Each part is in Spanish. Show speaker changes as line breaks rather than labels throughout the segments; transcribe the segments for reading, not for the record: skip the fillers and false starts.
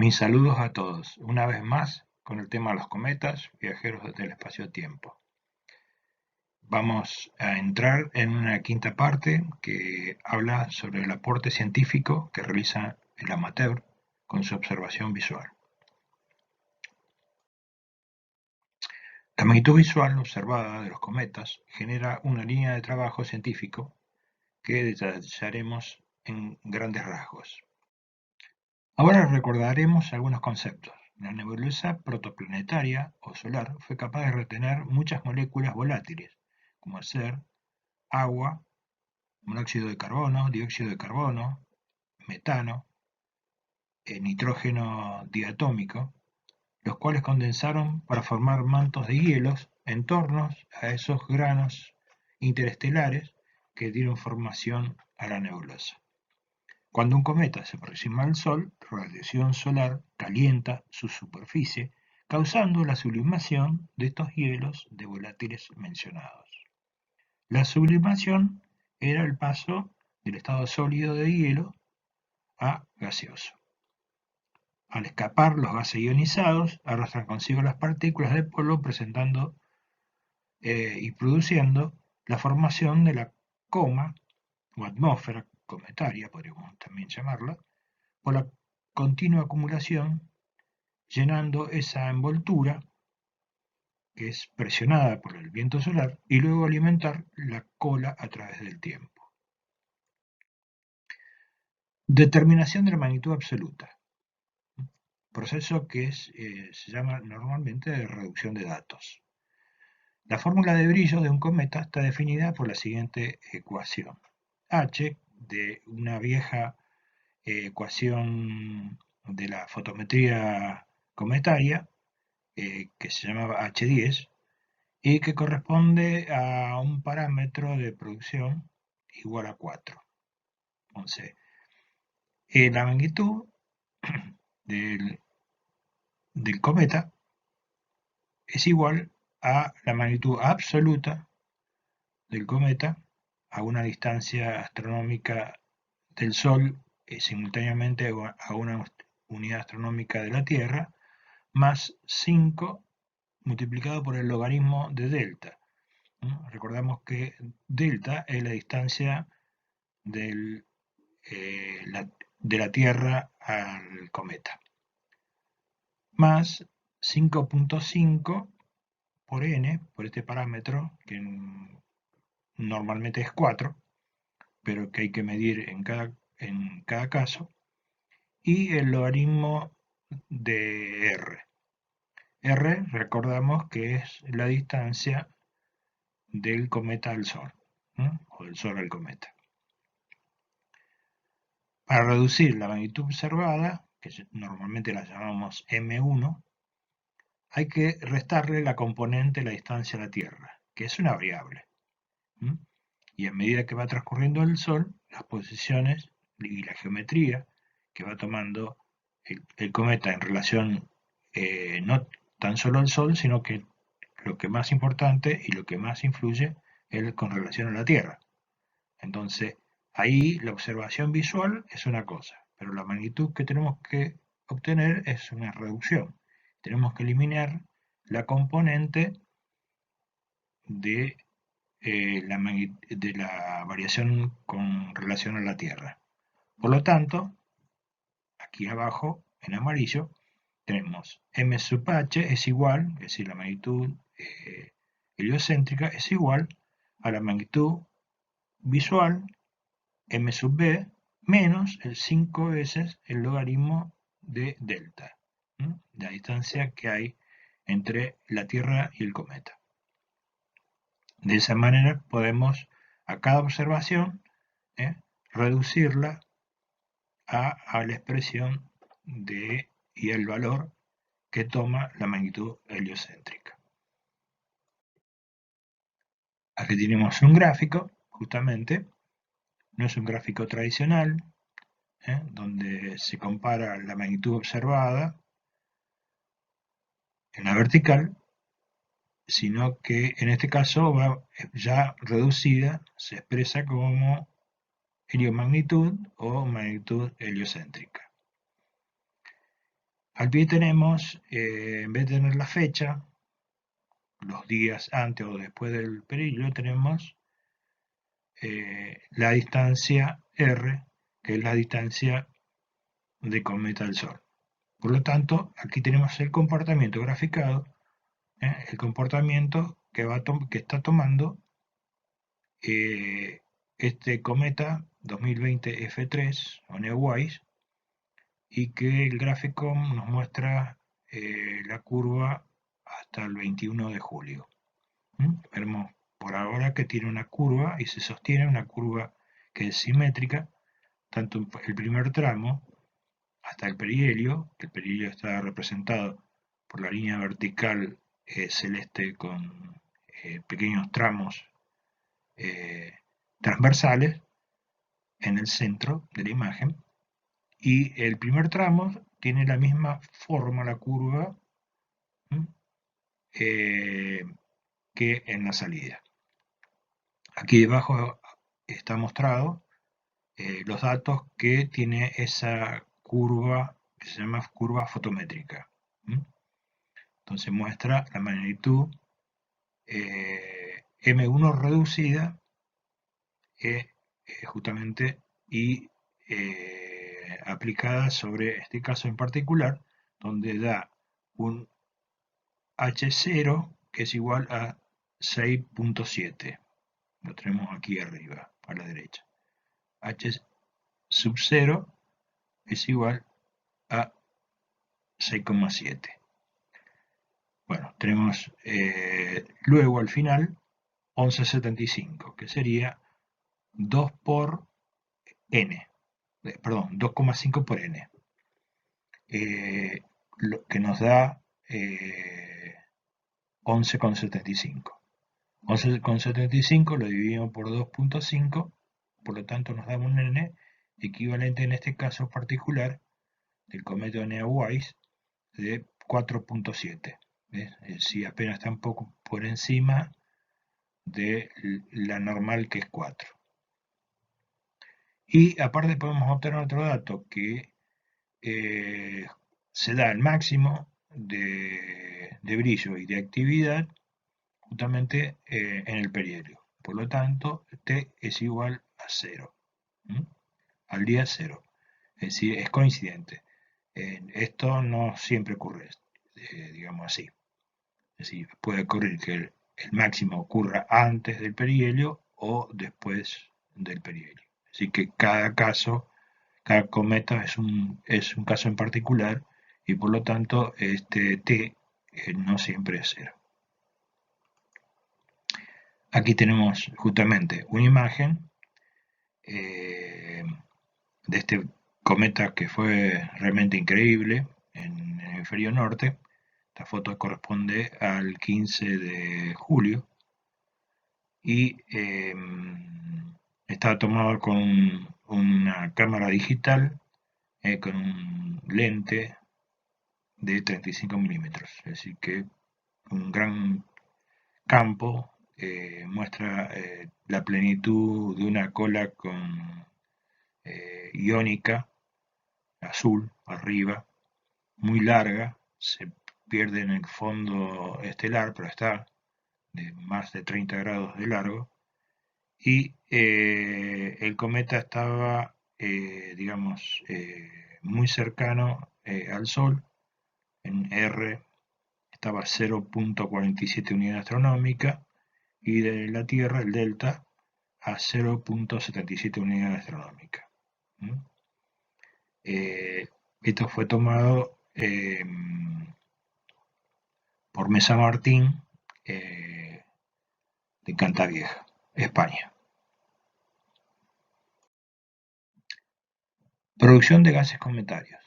Mis saludos a todos, una vez más con el tema de los cometas, viajeros del espacio-tiempo. Vamos a entrar en una quinta parte que habla sobre el aporte científico que realiza el amateur con su observación visual. La magnitud visual observada de los cometas genera una línea de trabajo científico que detallaremos en grandes rasgos. Ahora recordaremos algunos conceptos. La nebulosa protoplanetaria o solar fue capaz de retener muchas moléculas volátiles, como ser agua, monóxido de carbono, dióxido de carbono, metano, nitrógeno diatómico, los cuales condensaron para formar mantos de hielos en torno a esos granos interestelares que dieron formación a la nebulosa. Cuando un cometa se aproxima al Sol, la radiación solar calienta su superficie, causando la sublimación de estos hielos de volátiles mencionados. La sublimación era el paso del estado sólido de hielo a gaseoso. Al escapar, los gases ionizados arrastran consigo las partículas de polvo presentando y produciendo la formación de la coma o atmósfera cometaria, podríamos también llamarla, por la continua acumulación, llenando esa envoltura que es presionada por el viento solar y luego alimentar la cola a través del tiempo. Determinación de la magnitud absoluta. Proceso que se llama normalmente de reducción de datos. La fórmula de brillo de un cometa está definida por la siguiente ecuación. H, de una vieja ecuación de la fotometría cometaria, que se llamaba H10, y que corresponde a un parámetro de producción igual a 4. Entonces, la magnitud del, del cometa es igual a la magnitud absoluta del cometa a una distancia astronómica del Sol simultáneamente a una unidad astronómica de la Tierra, más 5 multiplicado por el logaritmo de delta. Recordamos que delta es la distancia de la Tierra al cometa, más 5.5 por n, por este parámetro, que normalmente es 4, pero que hay que medir en cada caso, y el logaritmo de r. R recordamos que es la distancia del cometa al Sol, o del Sol al cometa. Para reducir la magnitud observada, que normalmente la llamamos M1, hay que restarle la componente de la distancia a la Tierra, que es una variable. Y a medida que va transcurriendo el Sol, las posiciones y la geometría que va tomando el cometa en relación no tan solo al Sol, sino que lo que más importante y lo que más influye es con relación a la Tierra. Entonces, ahí la observación visual es una cosa, pero la magnitud que tenemos que obtener es una reducción. Tenemos que eliminar la componente de, de la variación con relación a la Tierra. Por lo tanto, aquí abajo, en amarillo, tenemos m sub h es igual, es decir, la magnitud heliocéntrica es igual a la magnitud visual m sub b menos el 5 veces el logaritmo de delta, la distancia que hay entre la Tierra y el cometa. De esa manera podemos a cada observación reducirla a la expresión y el valor que toma la magnitud heliocéntrica. Aquí tenemos un gráfico, justamente, no es un gráfico tradicional, donde se compara la magnitud observada en la vertical, sino que en este caso va ya reducida, se expresa como heliomagnitud o magnitud heliocéntrica. Al pie tenemos, en vez de tener la fecha, los días antes o después del periodo, tenemos la distancia R, que es la distancia de cometa al Sol. Por lo tanto, aquí tenemos el comportamiento graficado, el comportamiento que está tomando este cometa 2020 F3 o Neowise, y que el gráfico nos muestra la curva hasta el 21 de julio. Vemos por ahora que tiene una curva y se sostiene una curva que es simétrica, tanto el primer tramo hasta el perihelio, que el perihelio está representado por la línea vertical celeste con pequeños tramos transversales en el centro de la imagen, y el primer tramo tiene la misma forma, la curva, que en la salida. Aquí debajo está mostrado los datos que tiene esa curva que se llama curva fotométrica. Entonces muestra la magnitud M1 reducida justamente y aplicada sobre este caso en particular, donde da un H0 que es igual a 6.7. Lo tenemos aquí arriba, a la derecha. H sub 0 es igual a 6,7. Bueno, tenemos luego al final 11,75, que sería 2 por n, perdón, 2,5 por n, lo que nos da 11,75. 11,75 lo dividimos por 2,5, por lo tanto nos da un n equivalente en este caso particular del cometa Neowise de 4,7. Es decir, apenas está un poco por encima de la normal, que es 4. Y aparte podemos obtener otro dato, que se da el máximo de brillo y de actividad justamente en el perihelio. Por lo tanto, T es igual a 0, al día 0. Es decir, es coincidente. Esto no siempre ocurre, digamos así. Es decir, puede ocurrir que el máximo ocurra antes del perihelio o después del perihelio. Así que cada cometa es un caso en particular, y por lo tanto este T no siempre es 0. Aquí tenemos justamente una imagen de este cometa que fue realmente increíble en el hemisferio norte. Esta foto corresponde al 15 de julio y está tomado con una cámara digital con un lente de 35 milímetros. Es decir, que un gran campo muestra la plenitud de una cola con iónica azul arriba, muy larga, se pierde en el fondo estelar, pero está de más de 30 grados de largo, y el cometa estaba, digamos, muy cercano al Sol. En R estaba 0,47 unidad astronómica, y de la Tierra, el delta, a 0,77 unidad astronómica. Esto fue tomado por Mesa Martín de Cantavieja, España. Producción de gases cometarios.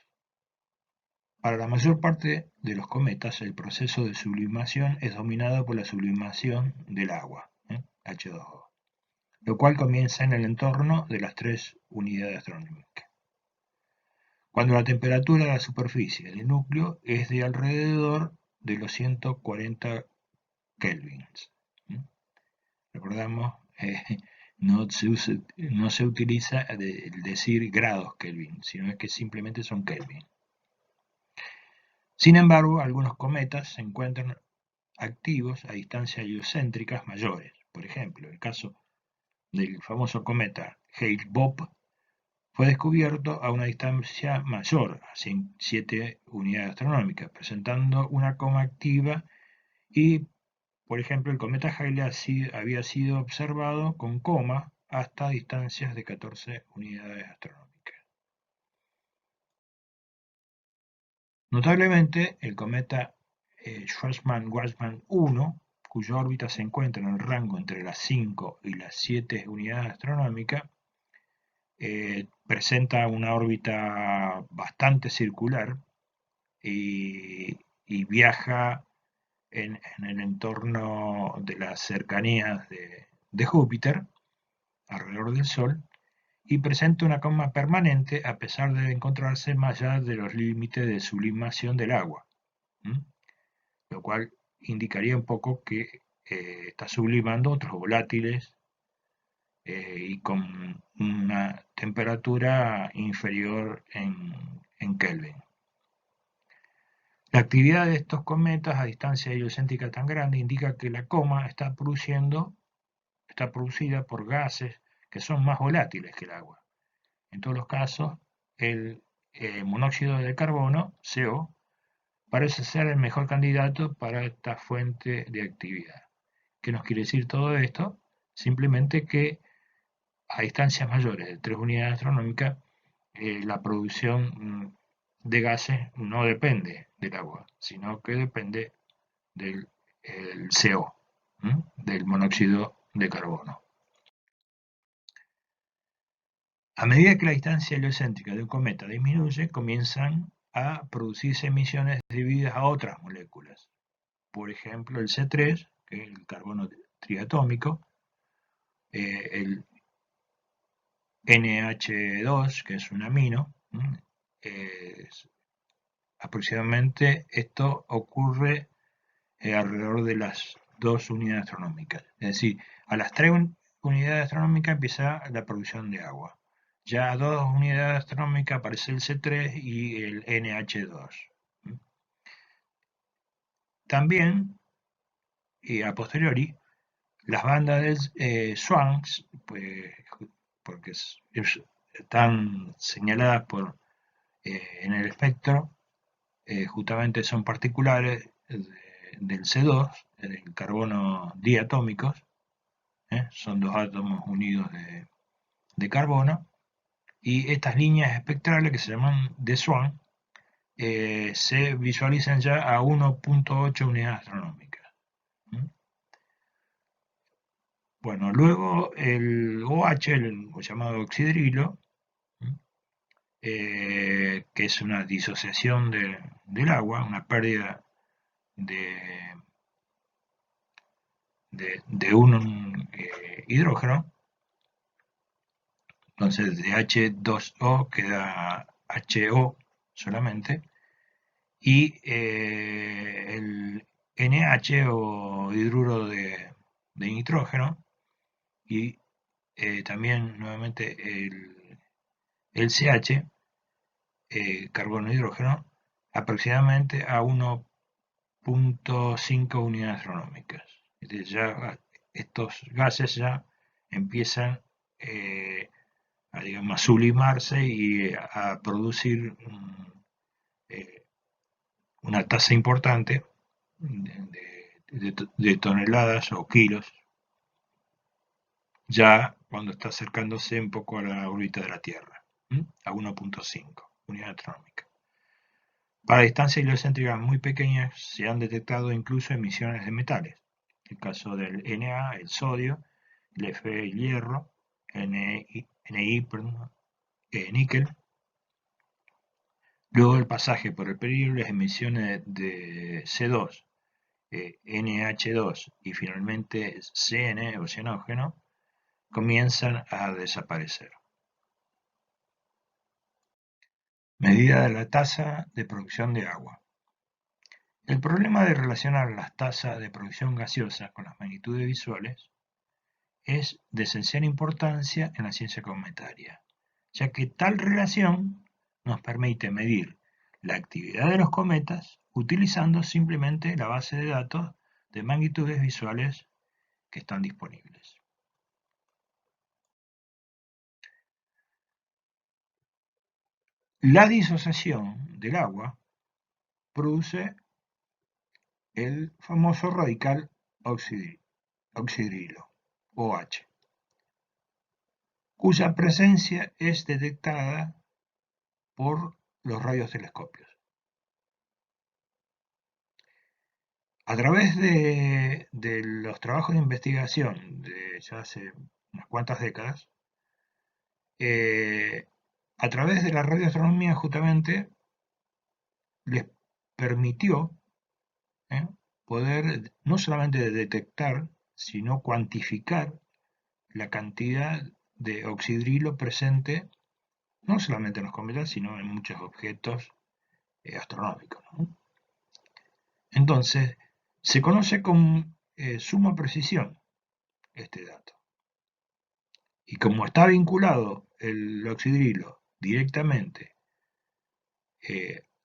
Para la mayor parte de los cometas, el proceso de sublimación es dominado por la sublimación del agua, H2O, lo cual comienza en el entorno de las 3 unidades astronómicas, cuando la temperatura de la superficie del núcleo es de alrededor de los 140 kelvins. Recordamos, no se utiliza el decir grados Kelvin, sino que simplemente son Kelvin. Sin embargo, algunos cometas se encuentran activos a distancias heliocéntricas mayores. Por ejemplo, el caso del famoso cometa Hale-Bopp fue descubierto a una distancia mayor, a 7 unidades astronómicas, presentando una coma activa y, por ejemplo, el cometa Hale había sido observado con coma hasta distancias de 14 unidades astronómicas. Notablemente, el cometa Schwarzmann-Waxman 1, cuya órbita se encuentra en el rango entre las 5 y las 7 unidades astronómicas, presenta una órbita bastante circular y viaja en el entorno de las cercanías de Júpiter, alrededor del Sol, y presenta una coma permanente a pesar de encontrarse más allá de los límites de sublimación del agua, lo cual indicaría un poco que está sublimando otros volátiles y con una temperatura inferior en Kelvin. La actividad de estos cometas a distancia heliocéntrica tan grande indica que la coma está producida por gases que son más volátiles que el agua. En todos los casos, el monóxido de carbono, CO, parece ser el mejor candidato para esta fuente de actividad. ¿Qué nos quiere decir todo esto? Simplemente que a distancias mayores de 3 unidades astronómicas, la producción de gases no depende del agua, sino que depende del CO, del monóxido de carbono. A medida que la distancia heliocéntrica de un cometa disminuye, comienzan a producirse emisiones debidas a otras moléculas. Por ejemplo, el C3, que es el carbono triatómico, el NH2, que es un amino, aproximadamente esto ocurre alrededor de las 2 unidades astronómicas. Es decir, a las 3 unidades astronómicas empieza la producción de agua. Ya a 2 unidades astronómicas aparece el C3 y el NH2. También, y a posteriori, las bandas de Schwann, pues, porque están señaladas en el espectro, justamente son particulares del C2, del carbono diatómicos, son 2 átomos unidos de carbono, y estas líneas espectrales que se llaman de Schwann se visualizan ya a 1.8 unidades astronómicas. Bueno, luego el OH, el llamado oxidrilo, que es una disociación del agua, una pérdida de un hidrógeno, entonces de H2O queda HO solamente, y el NH o hidruro de nitrógeno, y también nuevamente el CH, carbono e hidrógeno, aproximadamente a 1.5 unidades astronómicas. Entonces ya estos gases ya empiezan a sublimarse y a producir una tasa importante de toneladas o kilos, ya cuando está acercándose un poco a la órbita de la Tierra, a 1.5 unidades astronómicas. Para distancias heliocéntricas muy pequeñas se han detectado incluso emisiones de metales. El caso del Na, el sodio, el Fe, el hierro, Ni, níquel. Luego del pasaje por el período, las emisiones de C2, NH2 y finalmente CN, oceanógeno, comienzan a desaparecer. Medida de la tasa de producción de agua. El problema de relacionar las tasas de producción gaseosa con las magnitudes visuales es de esencial importancia en la ciencia cometaria, ya que tal relación nos permite medir la actividad de los cometas utilizando simplemente la base de datos de magnitudes visuales que están disponibles. La disociación del agua produce el famoso radical oxidrilo, OH, cuya presencia es detectada por los radiotelescopios. A través de los trabajos de investigación de ya hace unas cuantas décadas, a través de la radioastronomía justamente les permitió poder no solamente detectar, sino cuantificar la cantidad de oxidrilo presente no solamente en los cometas, sino en muchos objetos astronómicos, ¿no? Entonces, se conoce con suma precisión este dato. Y como está vinculado el oxidrilo directamente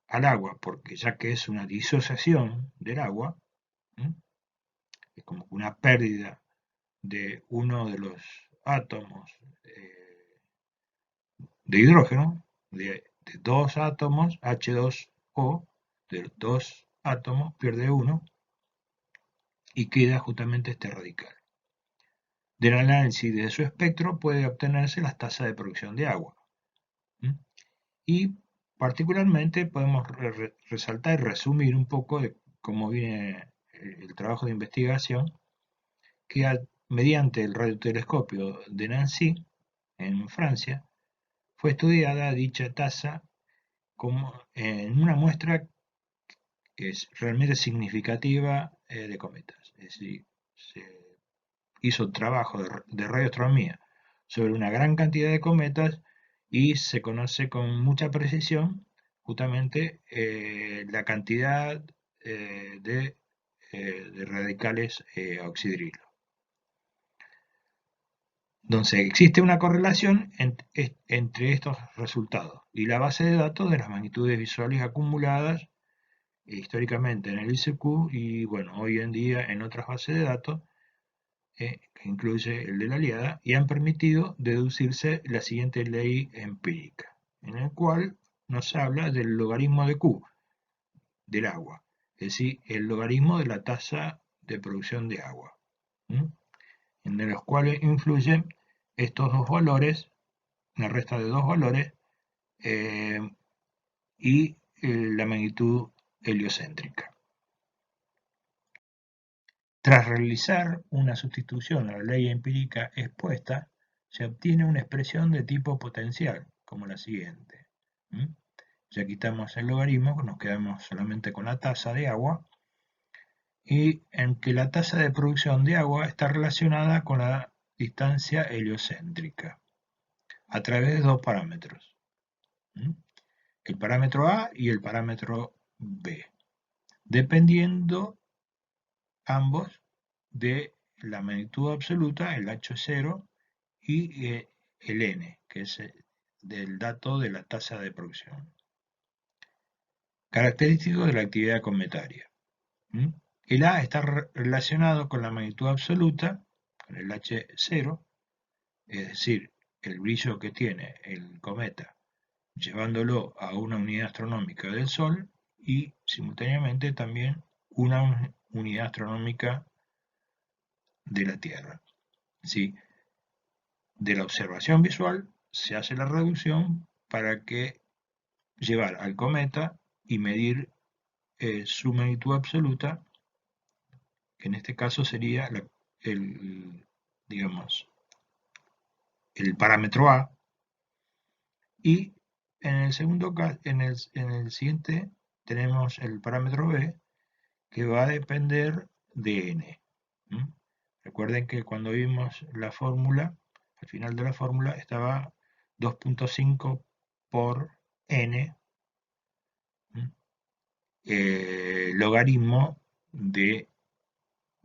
al agua, porque ya que es una disociación del agua, es como una pérdida de uno de los átomos de hidrógeno, de dos átomos, H2O, de dos átomos, pierde uno, y queda justamente este radical. Del análisis de su espectro puede obtenerse las tasas de producción de agua. Y particularmente podemos resaltar y resumir un poco de cómo viene el trabajo de investigación, que mediante el radiotelescopio de Nancy, en Francia, fue estudiada dicha tasa como en una muestra que es realmente significativa de cometas. Es decir, se hizo trabajo de radioastronomía sobre una gran cantidad de cometas y se conoce con mucha precisión justamente la cantidad de radicales oxidrilo. Entonces existe una correlación entre estos resultados y la base de datos de las magnitudes visuales acumuladas históricamente en el ICQ y bueno, hoy en día en otras bases de datos que incluye el de la Aliada, y han permitido deducirse la siguiente ley empírica, en el cual nos habla del logaritmo de Q, del agua, es decir, el logaritmo de la tasa de producción de agua, en los cuales influyen estos dos valores, una resta de dos valores, y la magnitud heliocéntrica. Tras realizar una sustitución a la ley empírica expuesta, se obtiene una expresión de tipo potencial, como la siguiente. Ya quitamos el logaritmo, nos quedamos solamente con la tasa de agua, y en que la tasa de producción de agua está relacionada con la distancia heliocéntrica, a través de dos parámetros, el parámetro A y el parámetro B, dependiendo ambos de la magnitud absoluta, el H0, y el N, que es del dato de la tasa de producción. Característico de la actividad cometaria. El A está relacionado con la magnitud absoluta, con el H0, es decir, el brillo que tiene el cometa llevándolo a una unidad astronómica del Sol y simultáneamente también una unidad astronómica de la Tierra. ¿Sí? De la observación visual se hace la reducción para que llevar al cometa y medir su magnitud absoluta, que en este caso sería digamos, el parámetro A, y en el segundo caso, en el siguiente tenemos el parámetro B, que va a depender de n. Recuerden que cuando vimos la fórmula, al final de la fórmula estaba 2.5 por n, logaritmo de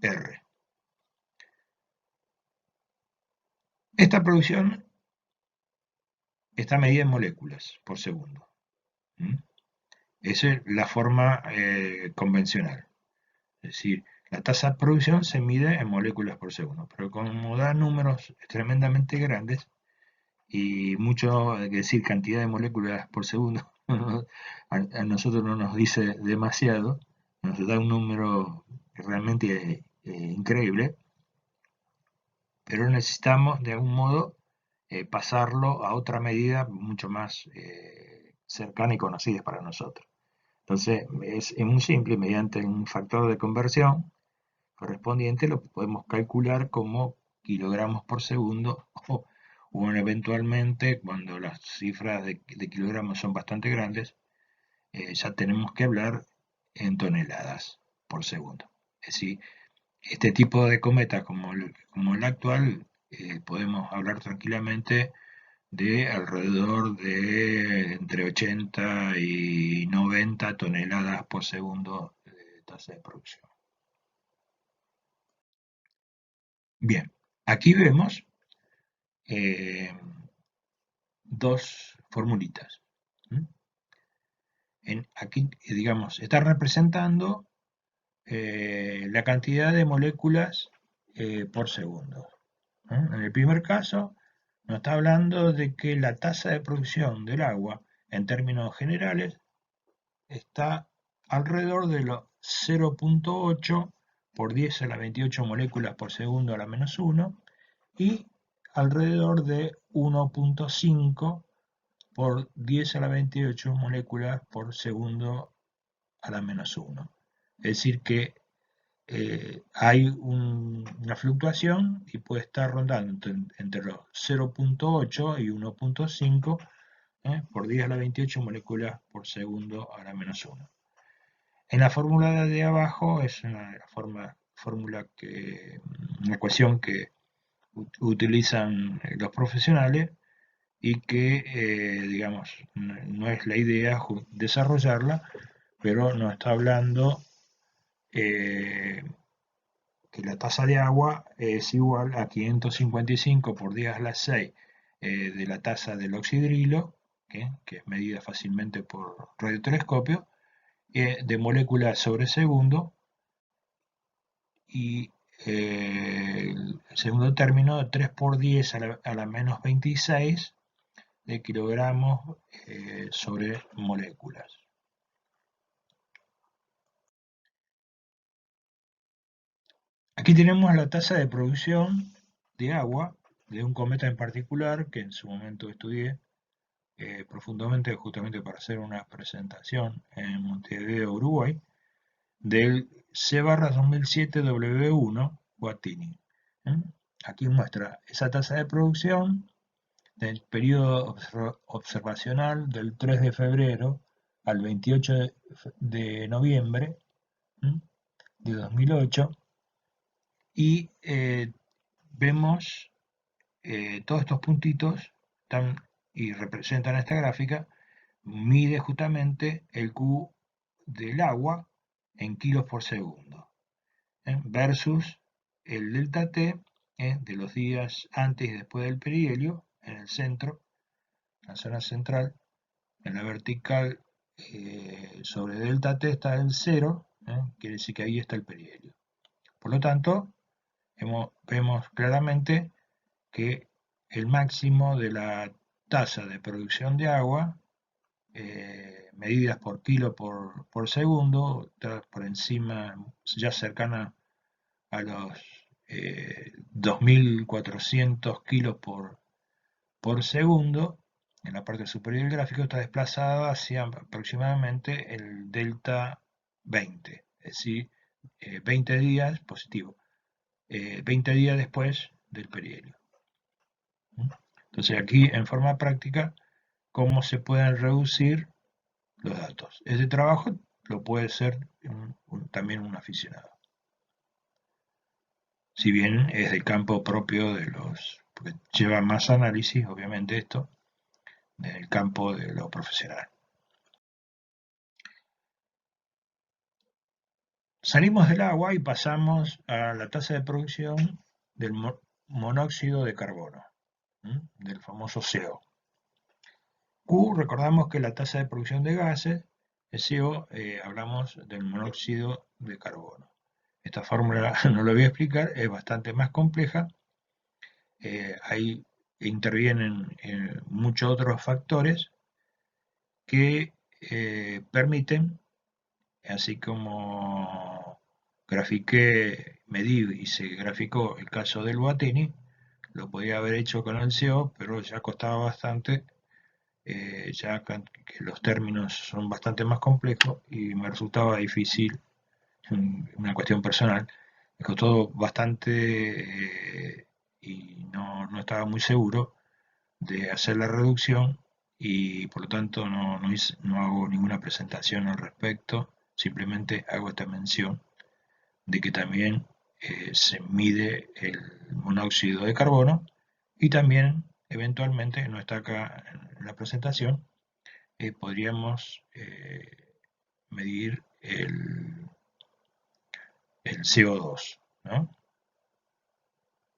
r. Esta producción está medida en moléculas por segundo. Esa es la forma convencional. Es decir, la tasa de producción se mide en moléculas por segundo, pero como da números tremendamente grandes y mucho, es decir, cantidad de moléculas por segundo, a nosotros no nos dice demasiado, nos da un número realmente increíble, pero necesitamos de algún modo pasarlo a otra medida mucho más cercana y conocida para nosotros. Entonces, es muy simple, mediante un factor de conversión correspondiente lo podemos calcular como kilogramos por segundo o eventualmente cuando las cifras de kilogramos son bastante grandes, ya tenemos que hablar en toneladas por segundo. Es decir, este tipo de cometas como el actual, podemos hablar tranquilamente de alrededor de entre 80 y 90 toneladas por segundo de tasa de producción. Bien, aquí vemos dos formulitas. Aquí, digamos, está representando la cantidad de moléculas por segundo. En el primer caso, nos está hablando de que la tasa de producción del agua, en términos generales, está alrededor de los 0.8 por 10 a la 28 moléculas por segundo a la menos 1 y alrededor de 1.5 por 10 a la 28 moléculas por segundo a la menos 1. Es decir que hay una fluctuación y puede estar rondando entre los 0.8 y 1.5 por 10 a la 28 moléculas por segundo a la menos 1. En la fórmula de abajo es una ecuación que utilizan los profesionales y que, digamos, no es la idea desarrollarla, pero nos está hablando que la tasa de agua es igual a 555 por 10 a la 6 de la tasa del oxidrilo, que es medida fácilmente por radiotelescopio, de moléculas sobre segundo, y el segundo término 3 por 10 a la menos 26 de kilogramos sobre moléculas. Aquí tenemos la tasa de producción de agua de un cometa en particular que en su momento estudié profundamente justamente para hacer una presentación en Montevideo, Uruguay, del C/2007 W1 Guatini. Aquí muestra esa tasa de producción del periodo observacional del 3 de febrero al 28 de noviembre de 2008 y vemos todos estos puntitos y representan esta gráfica, mide justamente el Q del agua en kilos por segundo versus el delta T de los días antes y después del perihelio en el centro, la zona central, en la vertical sobre delta T está el 0, quiere decir que ahí está el perihelio. Por lo tanto, vemos claramente que el máximo de la tasa de producción de agua, medidas por kilo por segundo, está por encima, ya cercana a los 2.400 kilos por segundo, en la parte superior del gráfico está desplazada hacia aproximadamente el delta 20, es decir, 20 días positivo, 20 días después del perihelio. Entonces aquí en forma práctica, ¿cómo se pueden reducir los datos? Ese trabajo lo puede hacer también un aficionado. Si bien es del campo propio porque lleva más análisis, obviamente esto, del campo de lo profesional. Salimos del agua y pasamos a la tasa de producción del monóxido de carbono, del famoso CO. Q, recordamos que la tasa de producción de gases el CO, hablamos del monóxido de carbono. Esta fórmula no lo voy a explicar, es bastante más compleja. Ahí intervienen muchos otros factores que permiten, así como grafiqué, medí y se graficó el caso del Watini, lo podía haber hecho con el CO, pero ya costaba bastante, ya que los términos son bastante más complejos y me resultaba difícil, una cuestión personal, me costó bastante y no estaba muy seguro de hacer la reducción y por lo tanto no hago ninguna presentación al respecto, simplemente hago esta mención de que también se mide el monóxido de carbono y también eventualmente, no está acá en la presentación, podríamos medir el CO2, ¿no?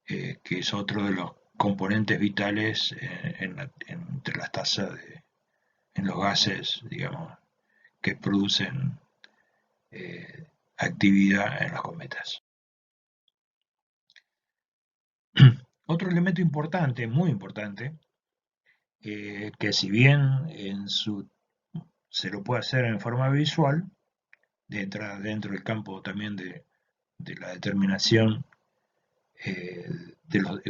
Que es otro de los componentes vitales entre las tasas en los gases, digamos, que producen actividad en los cometas. Otro elemento importante, muy importante, que si bien se lo puede hacer en forma visual, dentro del campo también de la determinación,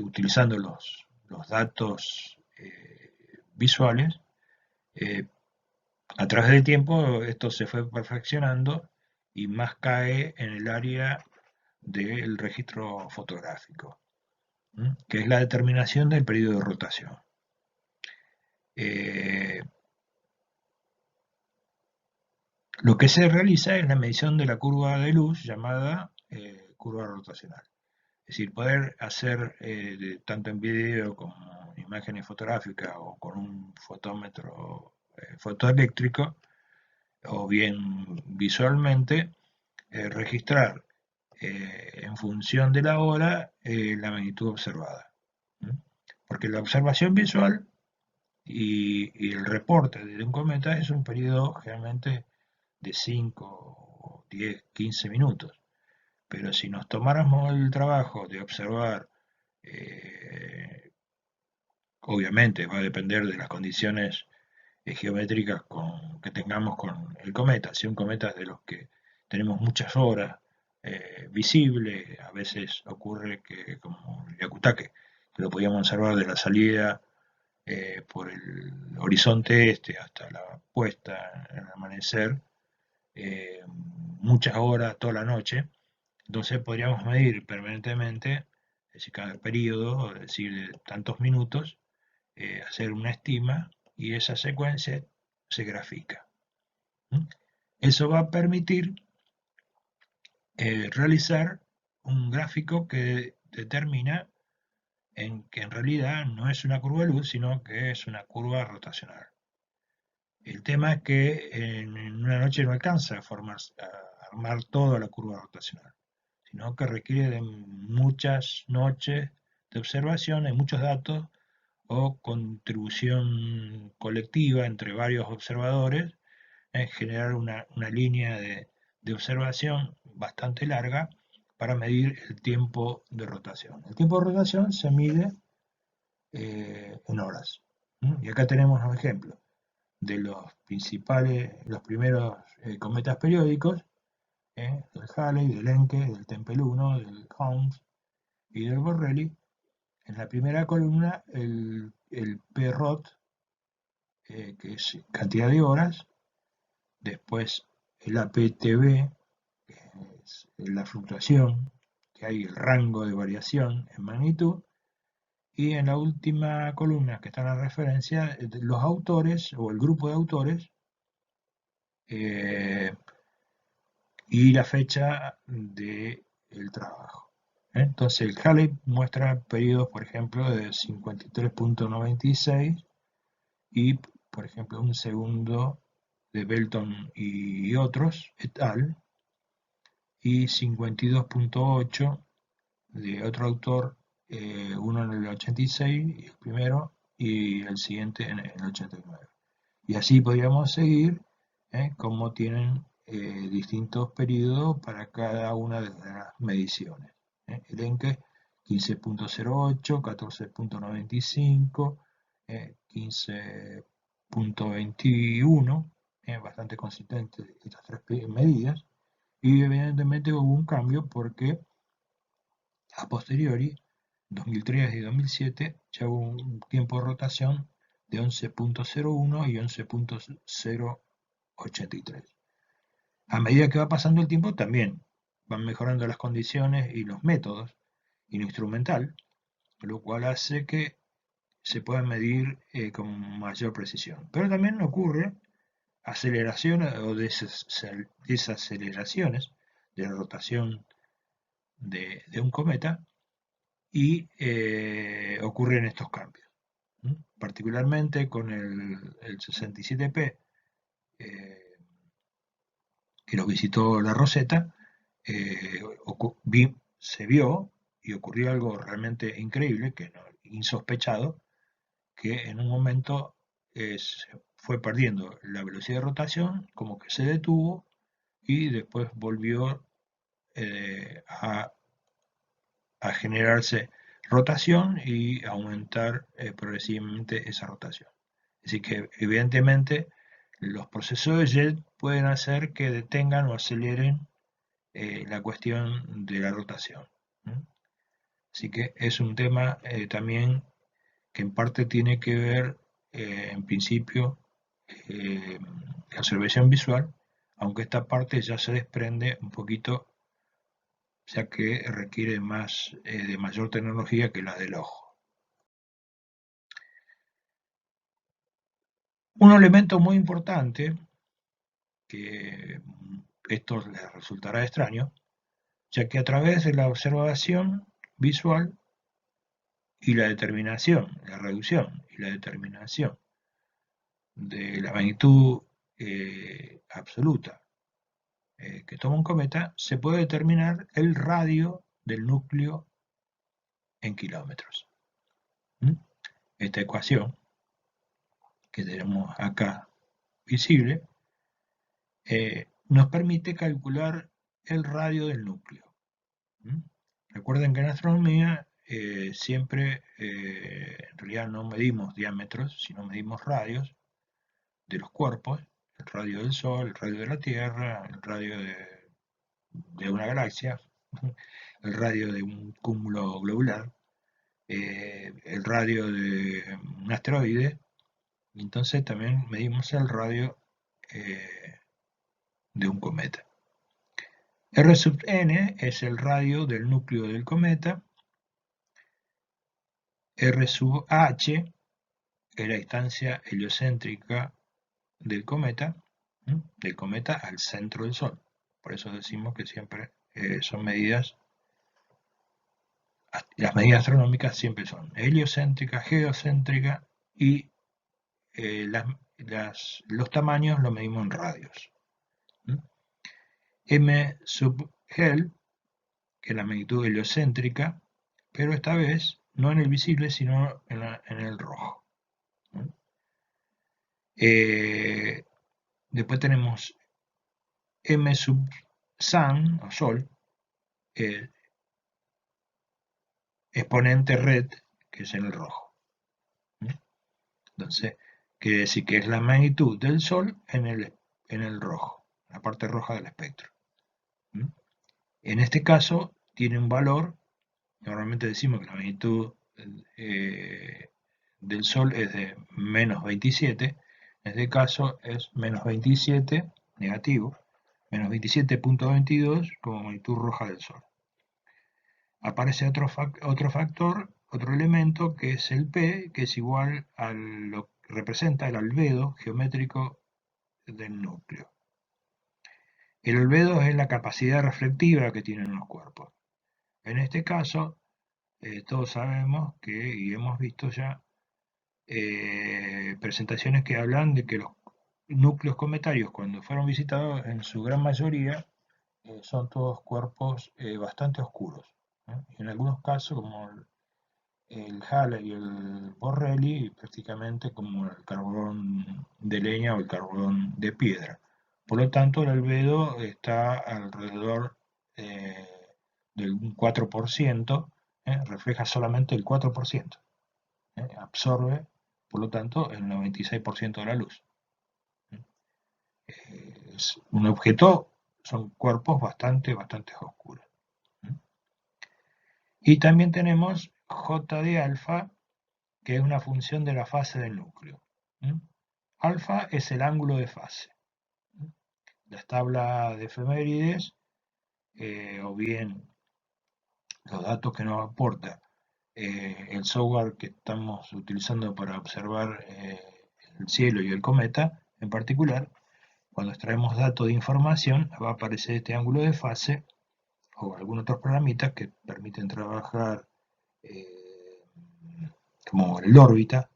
utilizando los datos visuales, a través del tiempo esto se fue perfeccionando y más cae en el área del registro fotográfico, que es la determinación del periodo de rotación. Lo que se realiza es la medición de la curva de luz llamada curva rotacional. Es decir, poder hacer tanto en video como en imágenes fotográficas o con un fotómetro fotoeléctrico o bien visualmente, registrar en función de la hora la magnitud observada. Porque la observación visual y el reporte de un cometa es un periodo generalmente de 5, 10, 15 minutos. Pero si nos tomáramos el trabajo de observar, obviamente va a depender de las condiciones geométricas que tengamos con el cometa. Si un cometa es de los que tenemos muchas horas visible, a veces ocurre que, como el Hyakutake, que lo podíamos observar de la salida por el horizonte este hasta la puesta, el amanecer, muchas horas, toda la noche. Entonces podríamos medir permanentemente, es decir, cada periodo, es decir, tantos minutos, hacer una estima y esa secuencia se grafica. Eso va a permitir realizar un gráfico que determina que en realidad no es una curva de luz, sino que es una curva rotacional. El tema es que en una noche no alcanza a armar toda la curva rotacional, sino que requiere de muchas noches de observación, de muchos datos o contribución colectiva entre varios observadores, en generar una línea de observación bastante larga para medir el tiempo de rotación. El tiempo de rotación se mide en horas. Y acá tenemos un ejemplo de los primeros cometas periódicos, del Halley, del Encke, del Tempel 1, del Holmes y del Borrelly. En la primera columna el P-ROT, que es cantidad de horas, después el APTB, que es la fluctuación, que hay el rango de variación en magnitud, y en la última columna que está en la referencia, los autores o el grupo de autores y la fecha del trabajo. Entonces el Halley muestra periodos, por ejemplo, de 53.96 y, por ejemplo, un segundo de Belton y otros, et al., y 52.8 de otro autor, uno en el 86, el primero, y el siguiente en el 89. Y así podríamos seguir como tienen distintos periodos para cada una de las mediciones. El Encke 15.08, 14.95, 15.21, bastante consistentes estas tres medidas, y evidentemente hubo un cambio porque a posteriori, 2003 y 2007, ya hubo un tiempo de rotación de 11.01 y 11.083. A medida que va pasando el tiempo también van mejorando las condiciones y los métodos y lo instrumental, lo cual hace que se pueda medir con mayor precisión. Pero también ocurre aceleraciones o desaceleraciones de la rotación de un cometa y ocurren estos cambios. Particularmente con el 67P, que lo visitó la Rosetta, se vio y ocurrió algo realmente increíble, insospechado, que en un momento se fue perdiendo la velocidad de rotación, como que se detuvo y después volvió a generarse rotación y aumentar progresivamente esa rotación. Así que evidentemente los procesos de jet pueden hacer que detengan o aceleren la cuestión de la rotación. Así que es un tema también que en parte tiene que ver, en principio, la observación visual, aunque esta parte ya se desprende un poquito, ya que requiere más de mayor tecnología que la del ojo. Un elemento muy importante, que esto les resultará extraño, ya que a través de la observación visual y la determinación, la reducción y la determinación de la magnitud absoluta que toma un cometa, se puede determinar el radio del núcleo en kilómetros. Esta ecuación que tenemos acá visible nos permite calcular el radio del núcleo. Recuerden que en astronomía siempre, en realidad no medimos diámetros, sino medimos radios de los cuerpos, el radio del Sol, el radio de la Tierra, el radio de una galaxia, el radio de un cúmulo globular, el radio de un asteroide, y entonces también medimos el radio de un cometa. R sub n es el radio del núcleo del cometa, R sub h es la distancia heliocéntrica del cometa al centro del Sol. Por eso decimos que siempre son medidas, las medidas astronómicas siempre son heliocéntrica, geocéntrica y los tamaños los medimos en radios. M sub Hel, que es la magnitud heliocéntrica, pero esta vez no en el visible, sino en el rojo. Después tenemos M sub Sun, o Sol, exponente red, que es en el rojo. Entonces, quiere decir que es la magnitud del Sol en el rojo, la parte roja del espectro. En este caso, tiene un valor, normalmente decimos que la magnitud del Sol es de menos 27, en este caso es menos 27 negativo, menos 27.22 como magnitud roja del Sol. Aparece otro factor, otro elemento, que es el P, que es igual a lo que representa el albedo geométrico del núcleo. El albedo es la capacidad reflectiva que tienen los cuerpos. En este caso, todos sabemos que, y hemos visto ya, presentaciones que hablan de que los núcleos cometarios, cuando fueron visitados, en su gran mayoría, son todos cuerpos bastante oscuros. Y en algunos casos, como el Halley y el Borrelly, prácticamente como el carbón de leña o el carbón de piedra. Por lo tanto, el albedo está alrededor del 4%, refleja solamente el 4%, absorbe, por lo tanto, el 96% de la luz. Es un objeto, son cuerpos bastante oscuros. Y también tenemos J de alfa, que es una función de la fase del núcleo. Alfa es el ángulo de fase. Las tablas de efemérides, o bien los datos que nos aporta el software que estamos utilizando para observar el cielo y el cometa, en particular, cuando extraemos datos de información, va a aparecer este ángulo de fase o algunos otros programitas que permiten trabajar como el órbita,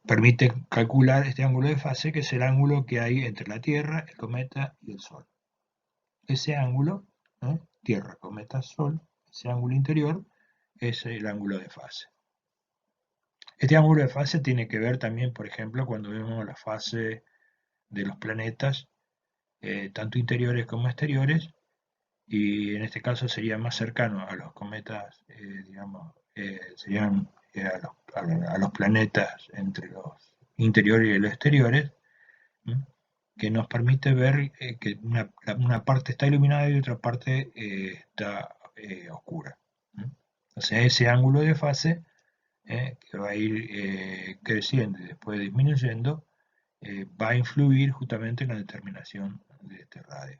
permite calcular este ángulo de fase, que es el ángulo que hay entre la Tierra, el cometa y el Sol. Ese ángulo, Tierra, cometa, Sol, ese ángulo interior, es el ángulo de fase. Este ángulo de fase tiene que ver también, por ejemplo, cuando vemos la fase de los planetas, tanto interiores como exteriores, y en este caso sería más cercano a los cometas, digamos, serían a los planetas entre los interiores y los exteriores, que nos permite ver que una parte está iluminada y otra parte está oscura. Entonces ese ángulo de fase, que va a ir creciendo y después disminuyendo, va a influir justamente en la determinación de este radio.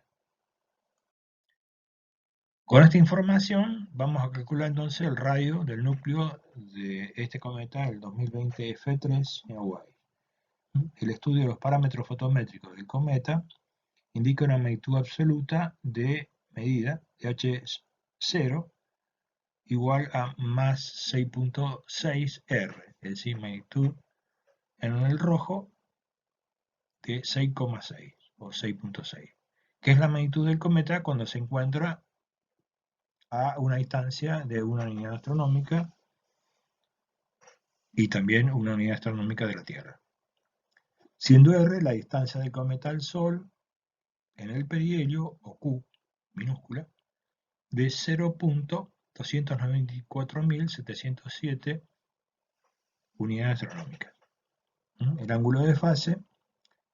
Con esta información vamos a calcular entonces el radio del núcleo de este cometa, el 2020 F3 Hawaii. El estudio de los parámetros fotométricos del cometa indica una magnitud absoluta de medida de H0 igual a más 6.6 R, es decir, magnitud en el rojo de 6,6 o 6.6, que es la magnitud del cometa cuando se encuentra a una distancia de una unidad astronómica y también una unidad astronómica de la Tierra. Siendo R la distancia del cometa al Sol en el perihelio, o Q minúscula, de 0.294.707 unidades astronómicas. El ángulo de fase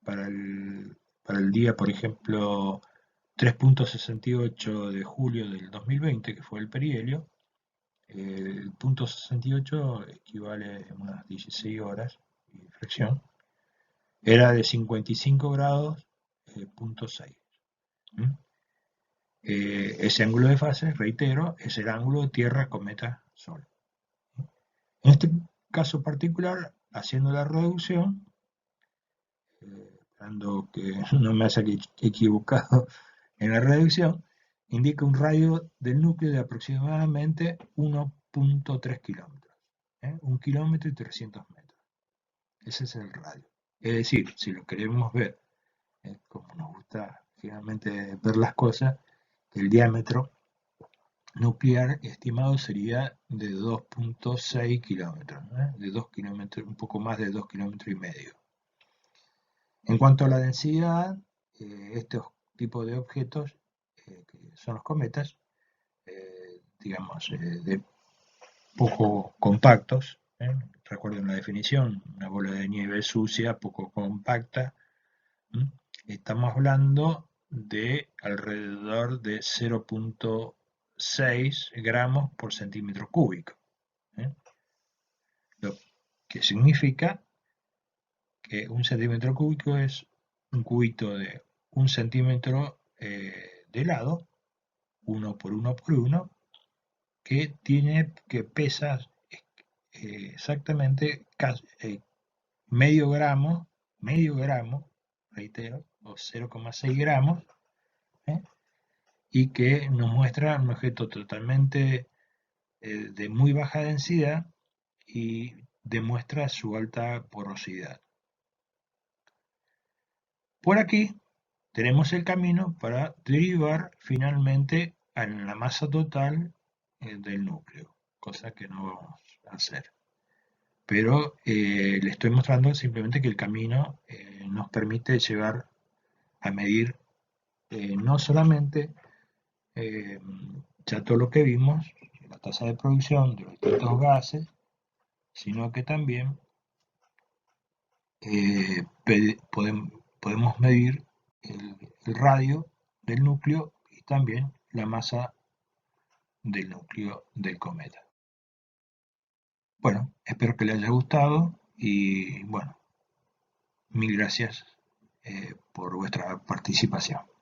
para el día, por ejemplo, 3.68 de julio del 2020, que fue el perihelio, el punto 68 equivale a unas 16 horas y fracción, era de 55 grados, punto 6. Ese ángulo de fase, reitero, es el ángulo Tierra-Cometa-Sol. En este caso particular, haciendo la reducción, esperando que no me haya equivocado en la reducción, indica un radio del núcleo de aproximadamente 1.3 kilómetros. 1 kilómetro y 300 metros. Ese es el radio. Es decir, si lo queremos ver, como nos gusta finalmente ver las cosas, el diámetro nuclear estimado sería de 2.6 kilómetros, de 2 kilómetros, un poco más de 2 kilómetros y medio. En cuanto a la densidad, estos tipos de objetos, que son los cometas, digamos, de poco compactos, recuerden la definición, una bola de nieve sucia, poco compacta, estamos hablando de alrededor de 0.6 gramos por centímetro cúbico, lo que significa que un centímetro cúbico es un cubito de 1 centímetro de lado, 1 por 1 por 1, que pesa exactamente medio gramo, reitero, o 0,6 gramos, y que nos muestra un objeto totalmente de muy baja densidad y demuestra su alta porosidad. Por aquí tenemos el camino para derivar finalmente en la masa total del núcleo, cosa que no vamos a hacer. pero le estoy mostrando simplemente que el camino nos permite llegar a medir no solamente ya todo lo que vimos, la tasa de producción de los distintos gases, sino que también podemos medir el radio del núcleo y también la masa del núcleo del cometa. Bueno, espero que les haya gustado y bueno, mil gracias por vuestra participación.